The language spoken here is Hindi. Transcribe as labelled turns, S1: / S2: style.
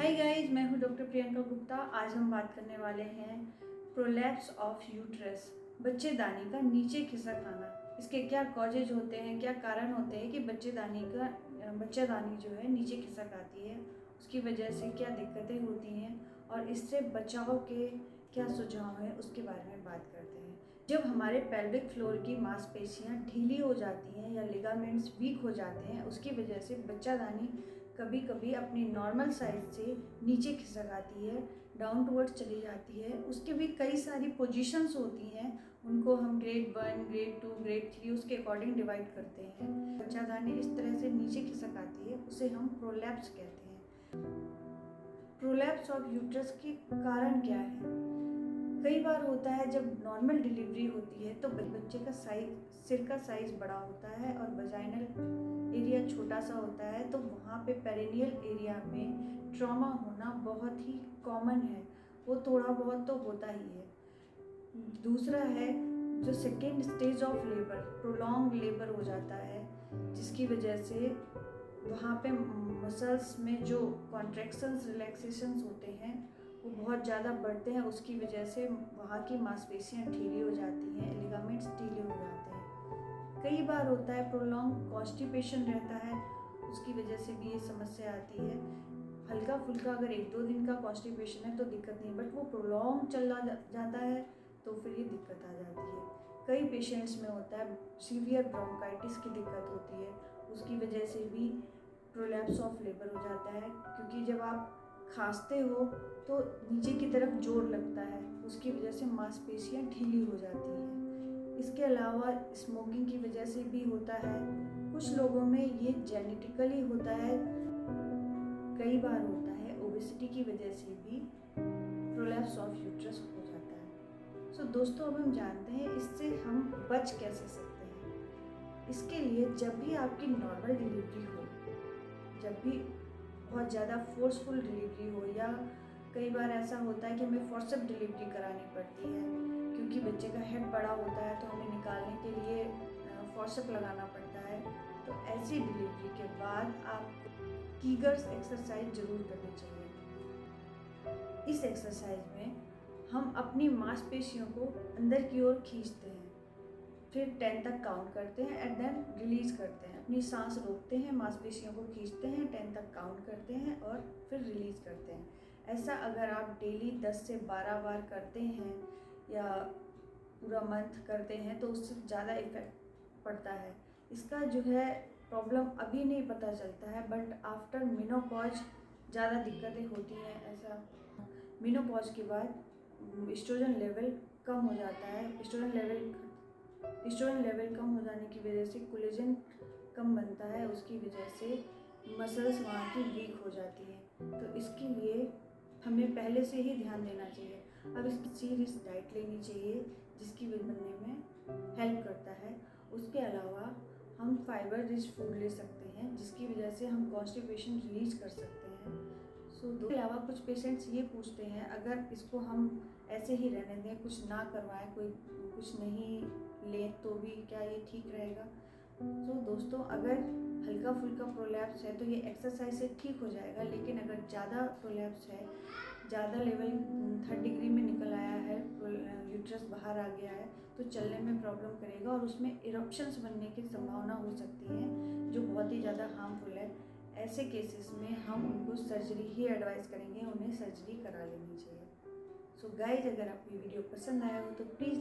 S1: हाय गाइस, मैं हूं डॉक्टर प्रियंका गुप्ता। आज हम बात करने वाले हैं प्रोलैप्स ऑफ यूट्रस, बच्चेदानी का नीचे खिसक आना। इसके क्या कॉजेज होते हैं, क्या कारण होते हैं कि बच्चेदानी जो है नीचे खिसक आती है, उसकी वजह से क्या दिक्कतें होती हैं और इससे बचाव के क्या सुझाव हैं, उसके बारे में बात करते हैं। जब हमारे पेल्विक फ्लोर की मांसपेशियां ढीली हो जाती हैं या लिगामेंट्स वीक हो जाते हैं, उसकी वजह से बच्चादानी कभी कभी अपनी नॉर्मल साइज से नीचे खिसक आती है, डाउन टूवर्ड्स चली जाती है। उसके भी कई सारी पोजीशंस होती हैं, उनको हम ग्रेड 1, ग्रेड 2, ग्रेड 3 उसके अकॉर्डिंग डिवाइड करते हैं। बच्चादानी इस तरह से नीचे खिसक आती है, उसे हम प्रोलैप्स कहते हैं। प्रोलैप्स ऑफ यूट्रस के कारण क्या है? कई बार होता है जब नॉर्मल डिलीवरी होती है तो बच्चे का सिर का साइज बड़ा होता है और वजाइनल एरिया छोटा सा होता है, तो वहाँ पे पेरिनियल एरिया में ट्रॉमा होना बहुत ही कॉमन है। वो थोड़ा बहुत तो होता ही है। दूसरा है जो second stage of labour, prolong labour हो जाता है, जिसकी वजह से वहाँ पे मसल्स में जो कॉन्ट्रैक्शंस रिलैक्सेशंस होते हैं वो बहुत ज़्यादा बढ़ते हैं। उसकी वजह से वहाँ की मांसपेशियाँ ढीली हो जाती हैं, लिगामेंट्स ढीले हो जाते हैं। कई बार होता है प्रोलॉन्ग कॉन्स्टिपेशन रहता है, उसकी वजह से भी ये समस्या आती है। हल्का फुल्का अगर 1-2 दिन का कॉन्स्टिपेशन है तो दिक्कत नहीं, बट वो प्रोलॉन्ग चला जाता है तो फिर ये दिक्कत आ जाती है। कई पेशेंट्स में होता है सीवियर ब्रोंकाइटिस की दिक्कत होती है, उसकी वजह से भी प्रोलैप्स ऑफ लेबर हो जाता है, क्योंकि जब आप खांसते हो तो नीचे की तरफ जोर लगता है, उसकी वजह से मांसपेशियाँ ढीली हो जाती हैं। इसके अलावा स्मोकिंग की वजह से भी होता है। कुछ लोगों में ये जेनेटिकली होता है, कई बार होता है ओबेसिटी की वजह से भी प्रोलैप्स ऑफ यूट्रस हो जाता है। सो दोस्तों, अब हम जानते हैं इससे हम बच कैसे सकते हैं। इसके लिए जब भी आपकी नॉर्मल डिलीवरी हो, जब भी बहुत ज़्यादा फोर्सफुल डिलीवरी हो, या कई बार ऐसा होता है कि हमें फोर्सअप डिलीवरी करानी पड़ती है क्योंकि बच्चे का हेड बड़ा होता है तो हमें निकालने के लिए फोर्सअप लगाना पड़ता है, तो ऐसी डिलीवरी के बाद आपको कीगर्स एक्सरसाइज ज़रूर करनी चाहिए। इस एक्सरसाइज में हम अपनी मांसपेशियों को अंदर की ओर खींचते हैं, फिर 10 तक काउंट करते हैं एंड देन रिलीज करते हैं। अपनी सांस रोकते हैं, मांसपेशियों को खींचते हैं, 10 तक काउंट करते हैं और फिर रिलीज करते हैं। ऐसा अगर आप डेली 10 से 12 बार करते हैं या पूरा मंथ करते हैं तो उससे ज़्यादा इफेक्ट पड़ता है। इसका जो है प्रॉब्लम अभी नहीं पता चलता है, बट आफ्टर मेनोपॉज ज़्यादा दिक्कतें होती हैं। ऐसा मेनोपॉज के बाद एस्ट्रोजन लेवल कम हो जाता है। एस्ट्रोजन लेवल कम हो जाने की वजह से कोलेजन कम बनता है, उसकी वजह से मसल्स वहाँ की वीक हो जाती हैं। तो इसके लिए हमें पहले से ही ध्यान देना चाहिए। अब इसकी सीरियस डाइट लेनी चाहिए जिसकी वेट बनने में हेल्प करता है। उसके अलावा हम फाइबर रिच फूड ले सकते हैं जिसकी वजह से हम कॉन्स्टिपेशन रिलीज कर सकते हैं। इसके अलावा कुछ पेशेंट्स ये पूछते हैं अगर इसको हम ऐसे ही रहने दें, कुछ ना करवाएं, कोई कुछ नहीं लें तो भी क्या ये ठीक रहेगा? तो दोस्तों, अगर हल्का फुल्का प्रोलैप्स है तो ये एक्सरसाइज से ठीक हो जाएगा, लेकिन अगर ज़्यादा प्रोलैप्स है, ज़्यादा लेवल 3rd डिग्री में निकल आया है, यूट्रस बाहर आ गया है, तो चलने में प्रॉब्लम करेगा और उसमें इरप्शंस बनने की संभावना हो सकती है जो बहुत ही ज़्यादा हार्मफुल है। ऐसे केसेस में हम उनको सर्जरी ही एडवाइस करेंगे, उन्हें सर्जरी करा लेनी चाहिए। सो गाइज, अगर आपको ये वीडियो पसंद आया हो तो प्लीज़